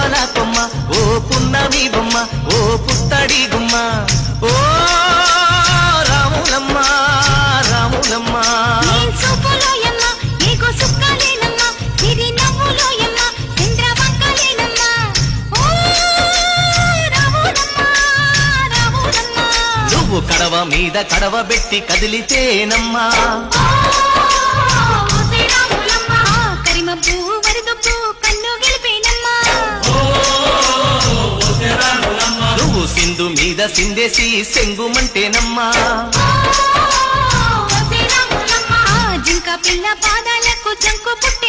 పూల కొమ్మ ఓ పున్నమి బొమ్మ ఓ పుత్తడి గుమ్మ ఓ రాములమ్మ రాములమ్మ నువ్వు కడవ మీద కడవ పెట్టి కదిలితేనమ్మా నువ్వు సింధు మీద సిందేసి సెంగుమంటేనమ్మా జింక పిల్ల పాదాలకు జంకు పుట్ట